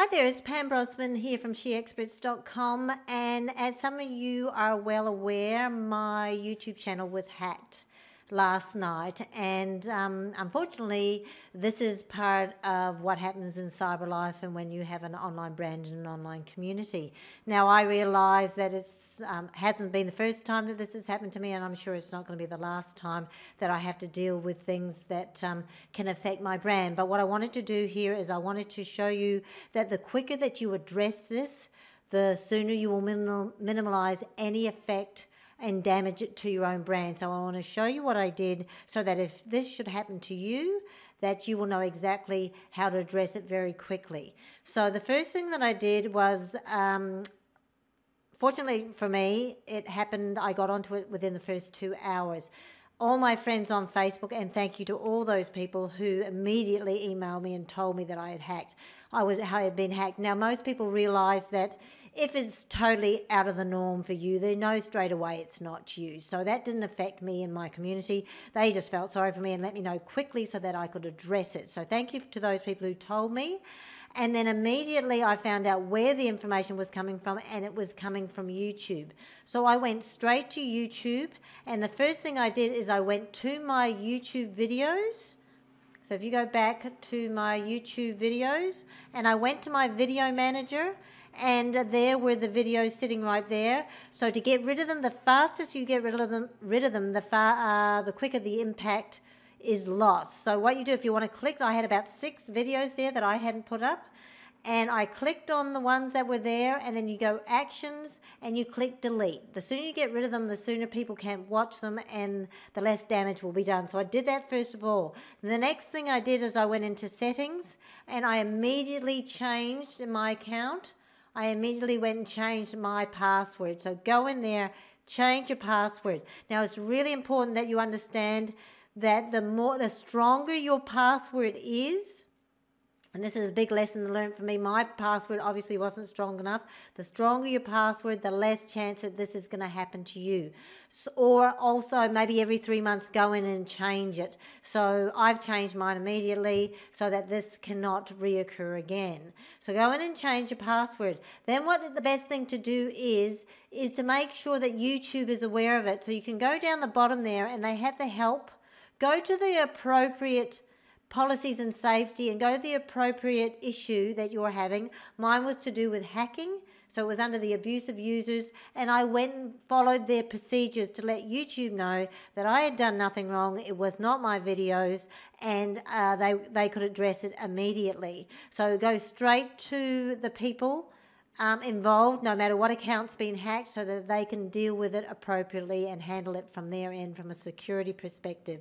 Hi there, it's Pam Brosman here from SheExperts.com, and as some of you are well aware, my YouTube channel was hacked last night, and unfortunately this is part of what happens in cyber life and when you have an online brand and an online community. Now I realise that it's hasn't been the first time that this has happened to me, and I'm sure it's not going to be the last time that I have to deal with things that can affect my brand. But what I wanted to do here is I wanted to show you that the quicker that you address this, the sooner you will minimize any effect and damage it to your own brand. So I want to show you what I did so that if this should happen to you, that you will know exactly how to address it very quickly. So the first thing that I did was, fortunately for me, it happened, I got onto it within the first 2 hours. All my friends on Facebook, and thank you to all those people who immediately emailed me and told me that I had been hacked. Now, most people realize that if it's totally out of the norm for you, they know straight away it's not you. So that didn't affect me and my community. They just felt sorry for me and let me know quickly so that I could address it. So thank you to those people who told me. And then immediately I found out where the information was coming from, and it was coming from YouTube. So I went straight to YouTube, and the first thing I did is I went to my YouTube videos. So if you go back to my YouTube videos, and I went to my video manager, and there were the videos sitting right there. So to get rid of them, the fastest you get rid of them, the quicker the impact is lost. So what you do, if you want to click, I had about 6 videos there that I hadn't put up, and I clicked on the ones that were there, and then you go actions and you click delete. The sooner you get rid of them, the sooner people can't watch them and the less damage will be done. So I did that first of all. The next thing I did is I went into settings, and I immediately changed my account. I immediately went and changed my password. So go in there, change your password. Now it's really important that you understand that the stronger your password is, and this is a big lesson learned for me, my password obviously wasn't strong enough. The stronger your password, the less chance that this is going to happen to you. So, or also maybe every 3 months go in and change it. So I've changed mine immediately so that this cannot reoccur again. So go in and change your password. Then what the best thing to do is to make sure that YouTube is aware of it. So you can go down the bottom there, and they have the help. Go to the appropriate policies and safety and go to the appropriate issue that you're having. Mine was to do with hacking, so it was under the abuse of users, and I went and followed their procedures to let YouTube know that I had done nothing wrong, it was not my videos, and they could address it immediately. So go straight to the people involved, no matter what account's been hacked, so that they can deal with it appropriately and handle it from their end from a security perspective.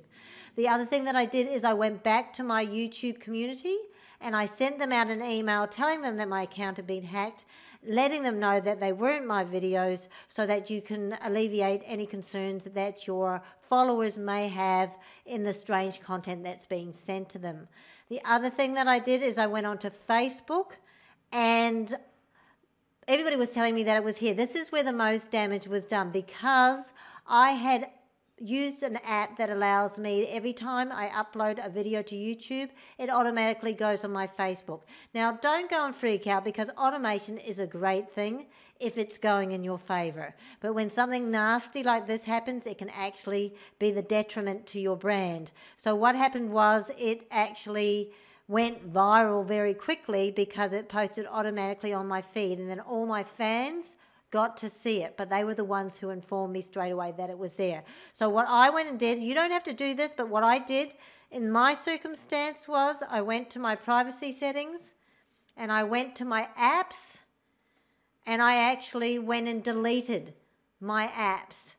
The other thing that I did is I went back to my YouTube community and I sent them out an email telling them that my account had been hacked, letting them know that they weren't my videos, so that you can alleviate any concerns that your followers may have in the strange content that's being sent to them. The other thing that I did is I went onto Facebook, and everybody was telling me that it was here. This is where the most damage was done, because I had used an app that allows me, every time I upload a video to YouTube, it automatically goes on my Facebook. Now, don't go and freak out, because automation is a great thing if it's going in your favor. But when something nasty like this happens, it can actually be the detriment to your brand. So what happened was it actually went viral very quickly because it posted automatically on my feed, and then all my fans got to see it, but they were the ones who informed me straight away that it was there. So what I went and did, you don't have to do this, but what I did in my circumstance was I went to my privacy settings and I went to my apps, and I actually went and deleted my apps,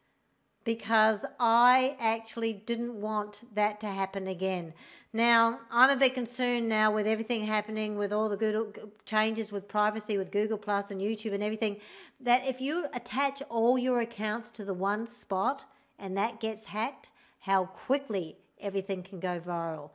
because I actually didn't want that to happen again. Now, I'm a bit concerned now with everything happening with all the Google changes with privacy with Google Plus and YouTube and everything, that if you attach all your accounts to the one spot and that gets hacked, how quickly everything can go viral.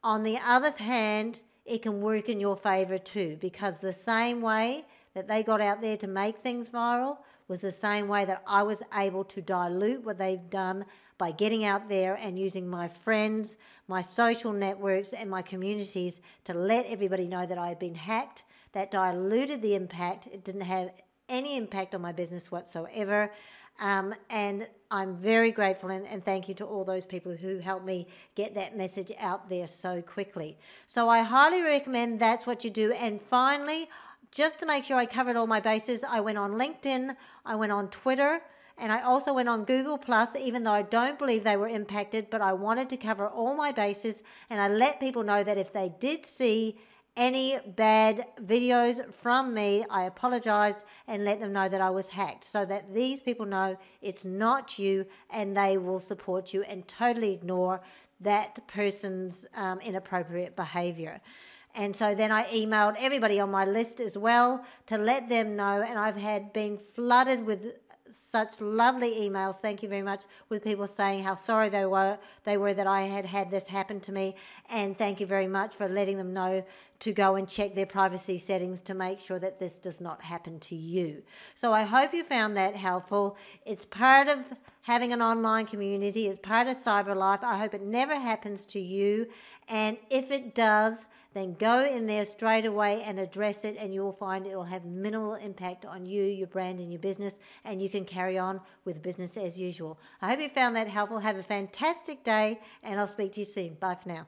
On the other hand, it can work in your favor too, because the same way that they got out there to make things viral was the same way that I was able to dilute what they've done by getting out there and using my friends, my social networks, and my communities to let everybody know that I had been hacked, that diluted the impact. It didn't have any impact on my business whatsoever. And I'm very grateful and thank you to all those people who helped me get that message out there so quickly. So I highly recommend that's what you do. And finally, just to make sure I covered all my bases, I went on LinkedIn, I went on Twitter, and I also went on Google Plus, even though I don't believe they were impacted, but I wanted to cover all my bases, and I let people know that if they did see any bad videos from me, I apologized and let them know that I was hacked, so that these people know it's not you and they will support you and totally ignore that person's inappropriate behavior. And so then I emailed everybody on my list as well to let them know, and I've been flooded with such lovely emails, thank you very much, with people saying how sorry they were that I had this happen to me, and thank you very much for letting them know to go and check their privacy settings to make sure that this does not happen to you. So I hope you found that helpful. It's part of having an online community. It's part of cyber life. I hope it never happens to you, and if it does, then go in there straight away and address it, and you will find it will have minimal impact on you, your brand, and your business, and you can carry on with business as usual. I hope you found that helpful. Have a fantastic day, and I'll speak to you soon. Bye for now.